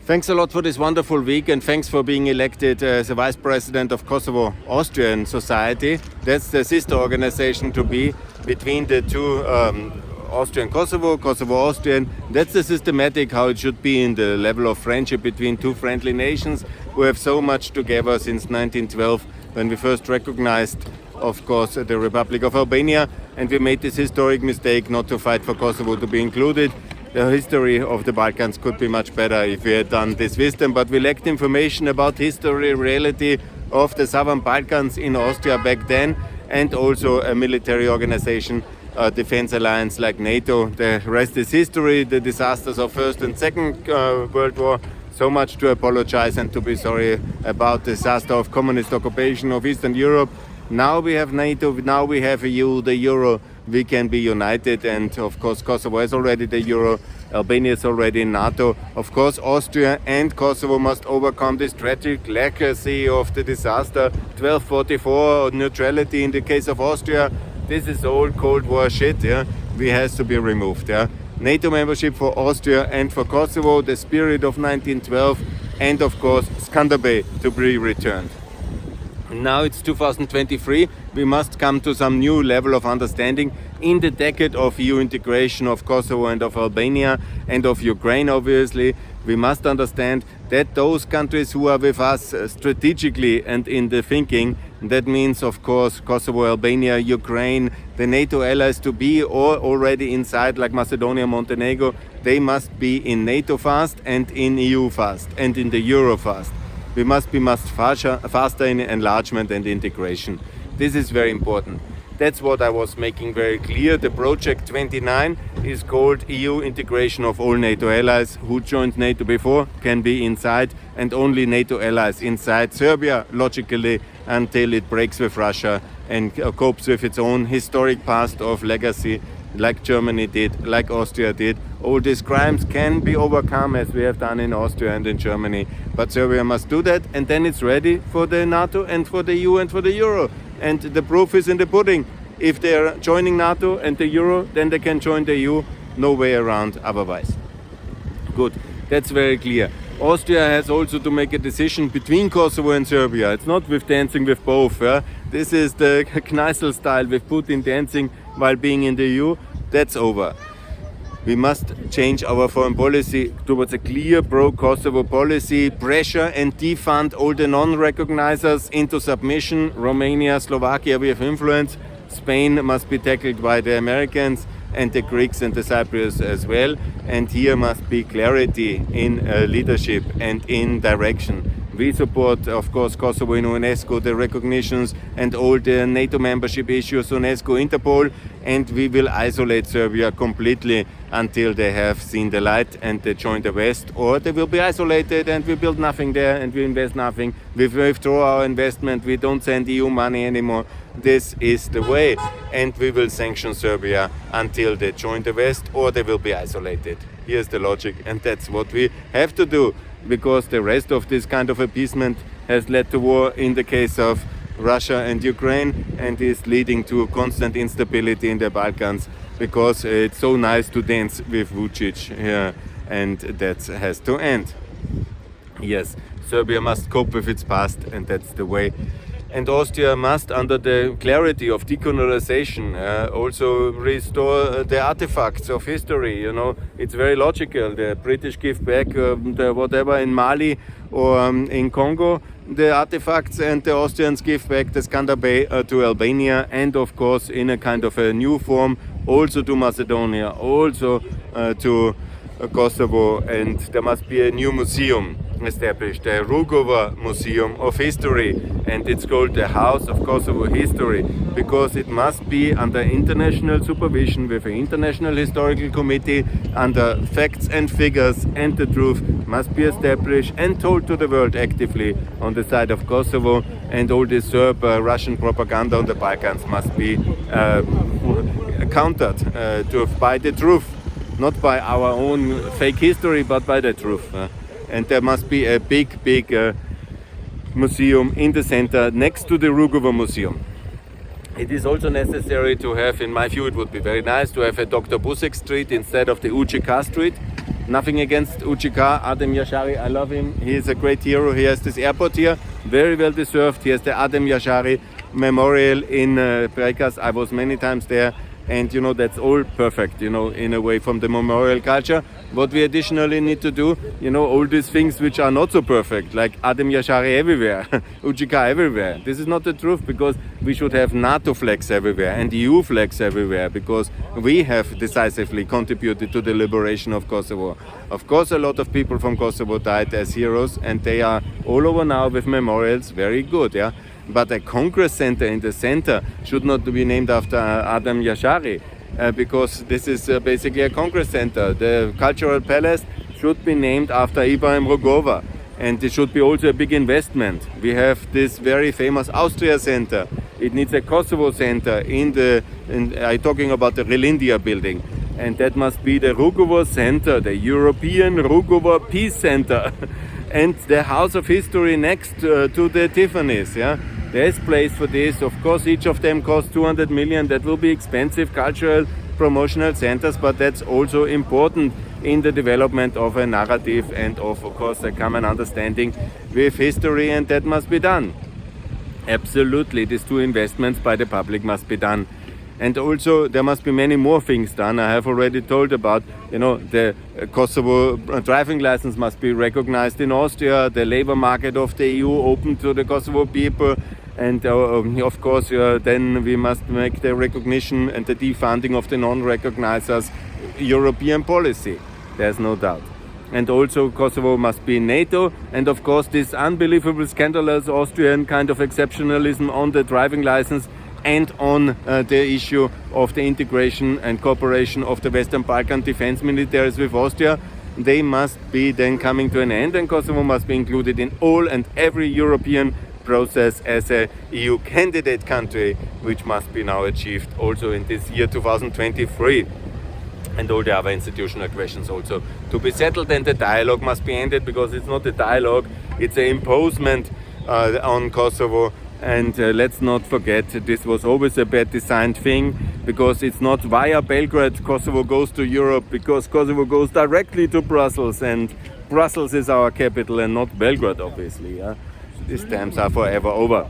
Thanks a lot for this wonderful week, and thanks for being elected as a Vice President of Kosovo Austrian Society. That's the sister organization to be between the two Austrian Kosovo, Kosovo Austrian. That's the systematic how it should be in the level of friendship between two friendly nations who have so much together since 1912 when we first recognized, of course, the Republic of Albania, and we made this historic mistake not to fight for Kosovo to be included. The history of the Balkans could be much better if we had done this wisdom, but we lacked information about history, reality of the Southern Balkans in Austria back then, and also a military organization, a defense alliance like NATO. The rest is history, the disasters of First and Second World War. So much to apologize and to be sorry about the disaster of communist occupation of Eastern Europe. Now we have NATO, now we have EU, the Euro. We can be united, and of course Kosovo is already the Euro, Albania is already in NATO. Of course Austria and Kosovo must overcome this tragic legacy of the disaster 1244, neutrality in the case of Austria. This is all Cold War shit, yeah? We has to be removed, yeah? NATO membership for Austria and for Kosovo, the spirit of 1912, and of course Skanderbeg to be returned. Now it's 2023, we must come to some new level of understanding in the decade of EU integration of Kosovo and of Albania and of Ukraine, obviously. We must understand that those countries who are with us strategically and in the thinking, that means of course Kosovo, Albania, Ukraine, the NATO allies to be or already inside like Macedonia, Montenegro, they must be in NATO fast and in EU fast and in the Euro fast. We must be faster in enlargement and integration. This is very important. That's what I was making very clear. The project 29 is called EU integration of all NATO allies. Who joined NATO before can be inside, and only NATO allies inside Serbia, logically, until it breaks with Russia and copes with its own historic past of legacy, like Germany did, like Austria did. All these crimes can be overcome as we have done in Austria and in Germany. But Serbia must do that, and then it's ready for the NATO and for the EU and for the Euro. And the proof is in the pudding. If they are joining NATO and the Euro, then they can join the EU. No way around otherwise. Good, that's very clear. Austria has also to make a decision between Kosovo and Serbia. It's not with dancing with both. This is the Kneissl style with Putin dancing while being in the EU. That's over. We must change our foreign policy towards a clear pro-Kosovo policy, pressure and defund all the non-recognizers into submission. Romania, Slovakia, we have influence. Spain must be tackled by the Americans and the Greeks and the Cypriots as well. And here must be clarity in leadership and in direction. We support, of course, Kosovo in UNESCO, the recognitions and all the NATO membership issues, UNESCO, Interpol, and we will isolate Serbia completely until they have seen the light and they join the West, or they will be isolated and we build nothing there and we invest nothing. We withdraw our investment, we don't send EU money anymore. This is the way, and we will sanction Serbia until they join the West or they will be isolated. Here's the logic, and that's what we have to do, because the rest of this kind of appeasement has led to war in the case of Russia and Ukraine, and is leading to constant instability in the Balkans, because it's so nice to dance with Vucic here, and that has to end. Yes, Serbia must cope with its past, and that's the way. And Austria must, under the clarity of decolonization, also restore the artifacts of history. You know, it's very logical. The British give back the whatever in Mali or in Congo, the artifacts, and the Austrians give back the Skanderbeg to Albania, and of course in a kind of a new form also to Macedonia, also to Kosovo. And there must be a new museum established, the Rugova Museum of History, and it's called the House of Kosovo History, because it must be under international supervision with an international historical committee, under facts and figures, and the truth must be established and told to the world actively on the side of Kosovo, and all this Serb Russian propaganda on the Balkans must be countered by the truth, not by our own fake history, but by the truth. And there must be a big museum in the center next to the Rugova Museum. It is also necessary to have, in my view, it would be very nice to have a Dr. Busek Street instead of the UGK Street. Nothing against UGK, Adem Yashari, I love him. He is a great hero. He has this airport here, very well deserved. He has the Adem Yashari Memorial in Prekas. I was many times there. And that's all perfect, in a way from the memorial culture. What we additionally need to do, all these things which are not so perfect, like Adem Yashari everywhere, UGK everywhere. This is not the truth, because we should have NATO flags everywhere and EU flags everywhere, because we have decisively contributed to the liberation of Kosovo. Of course, a lot of people from Kosovo died as heroes, and they are all over now with memorials. Very good, yeah. But a Congress center in the center should not be named after Adem Yashari, because this is basically a Congress center. The cultural palace should be named after Ibrahim Rugova, and it should be also a big investment. We have this very famous Austria center. It needs a Kosovo center I'm talking about the Relindia building, and that must be the Rugovo Center, the European Rugovo Peace Center. And the House of History next to the Tiffany's, yeah. There's place for this. Of course, each of them costs 200 million. That will be expensive cultural promotional centers, but that's also important in the development of a narrative and of course, a common understanding with history, and that must be done. Absolutely, these two investments by the public must be done. And also, there must be many more things done. I have already told about, the Kosovo driving license must be recognized in Austria, the labor market of the EU open to the Kosovo people, and of course, then we must make the recognition and the defunding of the non-recognizers European policy. There's no doubt. And also, Kosovo must be in NATO, and of course, this unbelievable scandalous Austrian kind of exceptionalism on the driving license and on the issue of the integration and cooperation of the Western Balkan defense militaries with Austria, they must be then coming to an end, and Kosovo must be included in all and every European process as a EU candidate country, which must be now achieved also in this year 2023. And all the other institutional questions also to be settled, and the dialogue must be ended, because it's not a dialogue, it's an imposement on Kosovo. And let's not forget, this was always a bad designed thing, because it's not via Belgrade Kosovo goes to Europe, because Kosovo goes directly to Brussels, and Brussels is our capital and not Belgrade, obviously. Yeah? These times are forever over.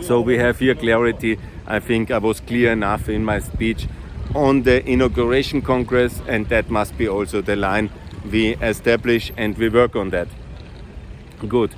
So we have here clarity. I think I was clear enough in my speech on the inauguration congress, and that must be also the line we establish, and we work on that. Good.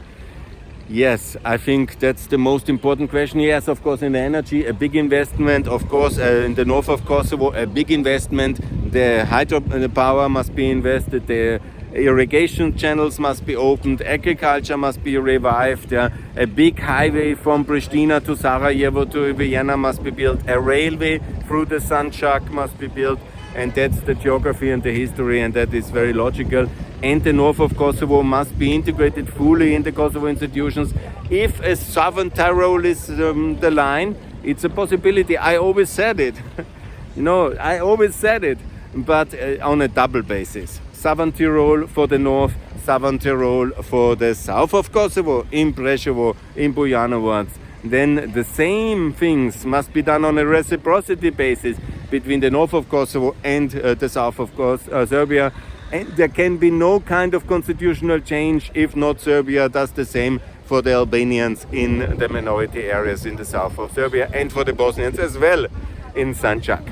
Yes, I think that's the most important question. Yes, of course, in the energy, a big investment. Of course, in the north of Kosovo, a big investment. The hydropower must be invested. The irrigation channels must be opened. Agriculture must be revived. A big highway from Pristina to Sarajevo to Vienna must be built. A railway through the Sanjak must be built. And that's the geography and the history, and that is very logical. And the north of Kosovo must be integrated fully in the Kosovo institutions. If a southern Tyrol is the line, it's a possibility. I always said it. I always said it, but on a double basis. Southern Tyrol for the north, Southern Tyrol for the south of Kosovo, in Preševo, in Bujanovac. Then the same things must be done on a reciprocity basis between the north of Kosovo and the south of Serbia. And there can be no kind of constitutional change if not Serbia does the same for the Albanians in the minority areas in the south of Serbia, and for the Bosnians as well in Sanjak.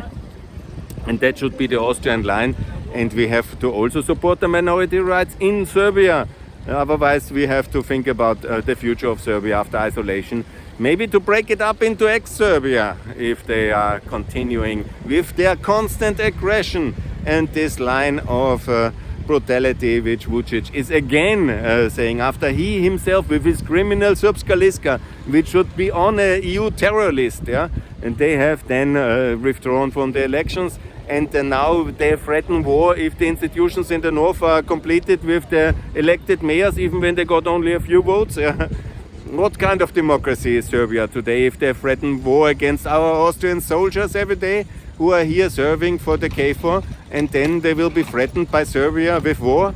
And that should be the Austrian line. And we have to also support the minority rights in Serbia. Otherwise, we have to think about the future of Serbia after isolation. Maybe to break it up into ex-Serbia if they are continuing with their constant aggression and this line of brutality which Vučić is again saying, after he himself with his criminal Srpska Lista, which should be on a EU terror list, yeah? And they have then withdrawn from the elections, and now they threaten war if the institutions in the north are completed with the elected mayors, even when they got only a few votes. Yeah? What kind of democracy is Serbia today if they threaten war against our Austrian soldiers every day who are here serving for the KFOR, and then they will be threatened by Serbia with war?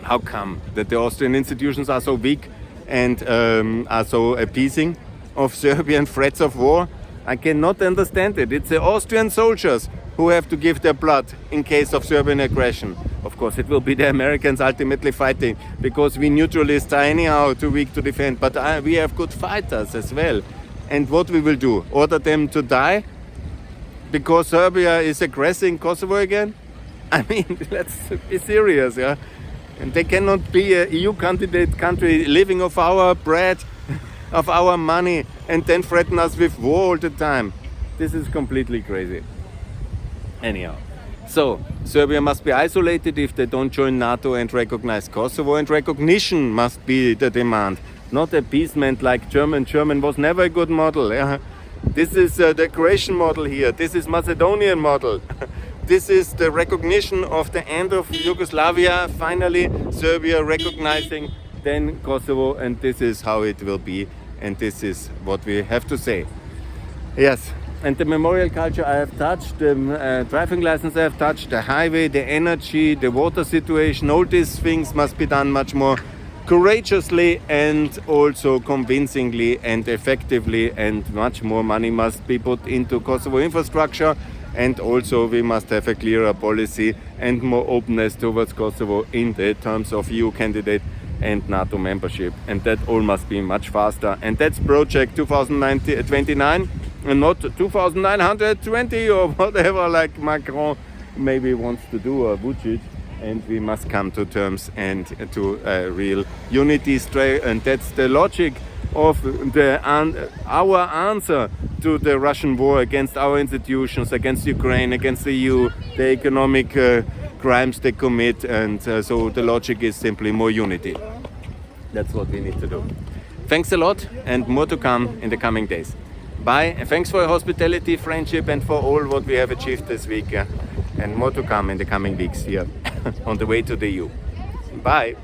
How come that the Austrian institutions are so weak and are so appeasing of Serbian threats of war? I cannot understand it. It's the Austrian soldiers who have to give their blood in case of Serbian aggression. Of course, it will be the Americans ultimately fighting, because we neutralists are anyhow too weak to defend. But we have good fighters as well. And what we will do? Order them to die because Serbia is aggressing Kosovo again? I mean, let's be serious, yeah? And they cannot be an EU candidate country living off our bread, of our money, and then threaten us with war all the time. This is completely crazy. Anyhow, so Serbia must be isolated if they don't join NATO and recognize Kosovo, and recognition must be the demand, not appeasement like German. German was never a good model. Yeah? This is the Croatian model here. This is Macedonian model. This is the recognition of the end of Yugoslavia, finally Serbia recognizing then Kosovo, and this is how it will be, and this is what we have to say. Yes, and the memorial culture I have touched, the driving license I have touched, the highway, the energy, the water situation, all these things must be done much more courageously and also convincingly and effectively, and much more money must be put into Kosovo infrastructure. And also we must have a clearer policy and more openness towards Kosovo in the terms of EU candidate and NATO membership. And that all must be much faster. And that's project 2029 and not 2920 or whatever like Macron maybe wants to do, or Vucic. And we must come to terms and to real unity. And that's the logic of our answer to the Russian war against our institutions, against Ukraine, against the EU, the economic crimes they commit, and so the logic is simply more unity. That's what we need to do. Thanks a lot, and more to come in the coming days. Bye, and thanks for your hospitality, friendship, and for all what we have achieved this week, and more to come in the coming weeks here on the way to the EU. Bye.